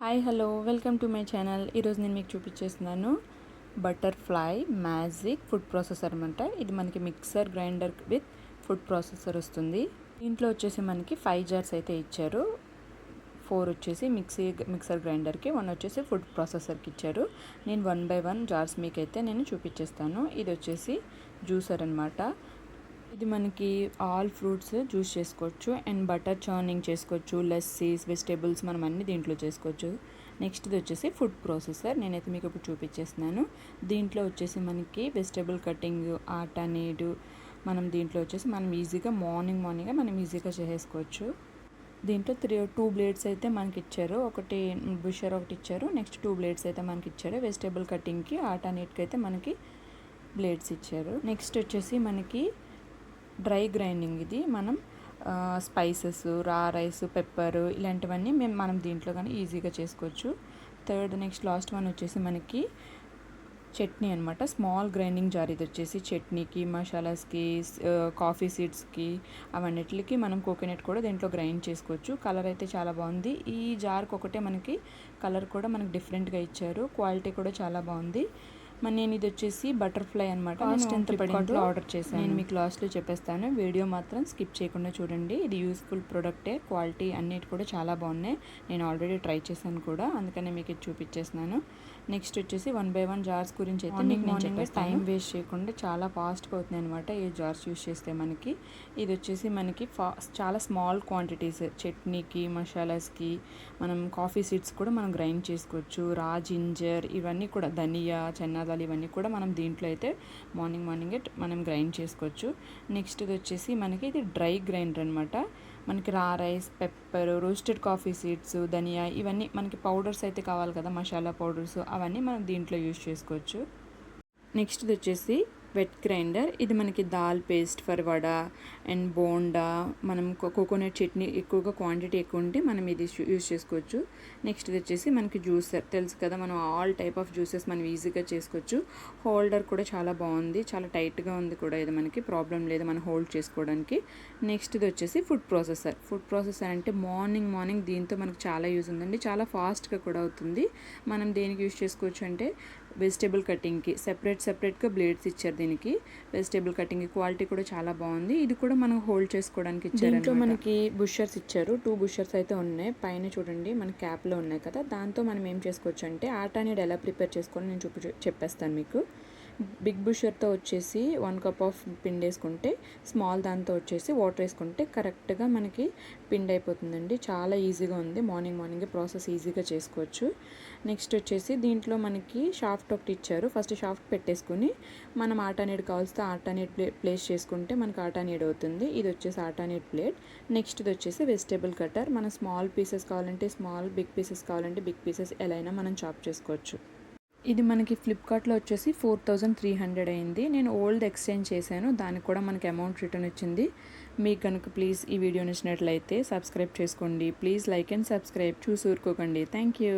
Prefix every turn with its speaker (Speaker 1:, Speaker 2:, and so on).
Speaker 1: Hi hello welcome to my channel. ఈరోజు నేను మీకు చూపించేస్తున్నాను బటర్ఫ్లై మ్యాజిక్ ఫుడ్ ప్రాసెసర్ అనమాట. ఇది మనకి mixer grinder with food processor వస్తుంది. దీంట్లో వచ్చేసి మనకి 5 జార్స్ అయితే ఇచ్చారు. 4 వచ్చేసి మిక్సర్ గ్రైండర్కి, 1 వచ్చేసి ఫుడ్ ప్రాసెసర్కి ఇచ్చారు. నేను 1 by 1 జార్స్ మీకైతే నేను చూపించేస్తాను. ఇది వచ్చేసి జ్యూసర్ అనమాట. ఇది మనకి ఆల్ ఫ్రూట్స్ జ్యూస్ చేసుకోవచ్చు అండ్ బటర్ చర్నింగ్ చేసుకోవచ్చు, లస్సీస్, వెజిటేబుల్స్ మనం అన్ని దీంట్లో చేసుకోవచ్చు. నెక్స్ట్ ఇది వచ్చేసి ఫుడ్ ప్రాసెసర్. నేనైతే మీకు ఇప్పుడు చూపించేస్తున్నాను. దీంట్లో వచ్చేసి మనకి వెజిటేబుల్ కటింగ్, ఆటా నీడు మనం దీంట్లో వచ్చేసి మనం ఈజీగా మార్నింగ్ మనం ఈజీగా చేసుకోవచ్చు. దీంట్లో 2 బ్లేడ్స్ అయితే మనకి ఇచ్చారు. ఒకటి బుషర్ ఒకటి ఇచ్చారు. నెక్స్ట్ 2 బ్లేడ్స్ అయితే మనకి ఇచ్చారు. వెజిటేబుల్ కటింగ్కి, ఆటా నీట్కి అయితే మనకి బ్లేడ్స్ ఇచ్చారు. నెక్స్ట్ వచ్చేసి మనకి డ్రై గ్రైండింగ్. ఇది మనం స్పైసెస్, రా రైస్, పెప్పర్ ఇలాంటివన్నీ మనం దీంట్లో కానీ ఈజీగా చేసుకోవచ్చు. నెక్స్ట్ లాస్ట్ వన్ వచ్చేసి మనకి చట్నీ అనమాట. Small grinding jar. ఇది వచ్చేసి చట్నీకి, మసాలాస్కి, కాఫీ సీడ్స్కి అవన్నిటికి మనం కోకోనట్ కూడా దీంట్లో గ్రైండ్ చేసుకోవచ్చు. కలర్ అయితే చాలా బాగుంది. ఈ జార్కి ఒకటే మనకి కలర్ కూడా మనకి డిఫరెంట్గా ఇచ్చారు. క్వాలిటీ కూడా చాలా బాగుంది. నేను ఇది వచ్చేసి బటర్ఫ్లై అనమాట. కాస్ట్ ఎంత పడిందో ఆర్డర్ చేశాను. నేను మీకు లాస్ట్లో చెప్పేస్తాను. వీడియో మాత్రం స్కిప్ చేయకుండా చూడండి. ఇది యూస్ఫుల్ ప్రోడక్టే. క్వాలిటీ అన్నిటి కూడా చాలా బాగున్నాయి. నేను ఆల్రెడీ ట్రై చేశాను కూడా, అందుకనే మీకు ఇది చూపించేస్తున్నాను. నెక్స్ట్ వచ్చేసి 1 by 1 జార్స్ గురించి అయితే మార్నింగ్ టైం వేస్ట్ చేయకుండా చాలా ఫాస్ట్గా అవుతుంది అనమాట ఈ జార్స్ యూస్ చేస్తే మనకి. ఇది వచ్చేసి మనకి చాలా స్మాల్ క్వాంటిటీస్ చట్నీకి, మసాలాస్కి, మనం కాఫీ సీడ్స్ కూడా మనం గ్రైండ్ చేసుకోవచ్చు. రా జింజర్ ఇవన్నీ కూడా, ధనియా, చెన్నాదాలు ఇవన్నీ కూడా మనం దీంట్లో అయితే మార్నింగే మనం గ్రైండ్ చేసుకోవచ్చు. నెక్స్ట్ ఇది వచ్చేసి మనకి ఇది డ్రై గ్రైండర్ అనమాట. మనకి raw rice, pepper, roasted coffee seeds, ధనియా ఇవన్నీ మనకి పౌడర్స్ అయితే కావాలి కదా, మసాలా పౌడర్స్ అవన్నీ మనం దీంట్లో యూస్ చేసుకోవచ్చు. నెక్స్ట్ ఇది వచ్చేసి వెట్ గ్రైండర్. ఇది మనకి dal paste for vada and bonda, మనం కోకోనట్ చట్నీ ఎక్కువగా క్వాంటిటీ ఎక్కువ ఉంటే మనం ఇది యూస్ చేసుకోవచ్చు. నెక్స్ట్ ఇది వచ్చేసి మనకి జ్యూసర్. తెలుసు కదా, మనం ఆల్ టైప్ ఆఫ్ జ్యూసెస్ మనం ఈజీగా చేసుకోవచ్చు. హోల్డర్ కూడా చాలా బాగుంది, చాలా టైట్గా ఉంది కూడా. ఇది మనకి ప్రాబ్లం లేదు మనం హోల్డ్ చేసుకోవడానికి. నెక్స్ట్ ఇది వచ్చేసి ఫుడ్ ప్రాసెసర్ అంటే మార్నింగ్ దీంతో మనకు చాలా యూజ్ ఉందండి. చాలా ఫాస్ట్గా కూడా అవుతుంది. మనం దేనికి యూస్ చేసుకోవచ్చు అంటే వెజిటేబుల్ కటింగ్కి సెపరేట్గా బ్లేడ్స్ ఇచ్చారు. దీనికి వెజిటేబుల్ కటింగ్ క్వాలిటీ కూడా చాలా బాగుంది. ఇది కూడా మనం హోల్డ్ చేసుకోవడానికి ఇచ్చారు. దీంట్లో మనకి బుషర్స్ ఇచ్చారు. 2 బుషర్స్ అయితే ఉన్నాయి. పైన చూడండి మన క్యాప్లో ఉన్నాయి కదా, దాంతో మనం ఏం చేసుకోవచ్చు అంటే ఆటా నీడ్ ఎలా ప్రిపేర్ చేసుకోవాలో నేను చెప్పేస్తాను మీకు. బిగ్ బుషర్తో వచ్చేసి 1 cup ఆఫ్ పిండి వేసుకుంటే, స్మాల్ దాంతో వచ్చేసి వాటర్ వేసుకుంటే కరెక్ట్గా మనకి పిండి అయిపోతుందండి. చాలా ఈజీగా ఉంది. మార్నింగే ప్రాసెస్ ఈజీగా చేసుకోవచ్చు. నెక్స్ట్ వచ్చేసి దీంట్లో మనకి షాఫ్ట్ ఒకటి ఇచ్చారు. ఫస్ట్ షాఫ్ట్ పెట్టేసుకుని మనం ఆటా నీడ్ కావాల్స్తే ఆటా నీడ్ ప్లేస్ చేసుకుంటే మనకి ఆటా నీడ్ అవుతుంది. ఇది వచ్చేసి ఆటా నీడ్ ప్లేట్. నెక్స్ట్ ఇది వచ్చేసి వెజిటేబుల్ కటర్. మనం స్మాల్ పీసెస్ కావాలంటే స్మాల్, బిగ్ పీసెస్ కావాలంటే బిగ్ పీసెస్ ఎలా అయినా మనం చాప్ చేసుకోవచ్చు. ఇది మనకి ఫ్లిప్కార్ట్లో వచ్చేసి 4300 అయింది. నేను ఓల్డ్ ఎక్స్చేంజ్ చేశాను, దానికి కూడా మనకి అమౌంట్ రిటర్న్ వచ్చింది. మీకు కనుక ప్లీజ్ ఈ వీడియో నచ్చినట్లయితే సబ్స్క్రైబ్ చేసుకోండి. Please like and subscribe. చూసి ఊరుకోకండి. Thank you.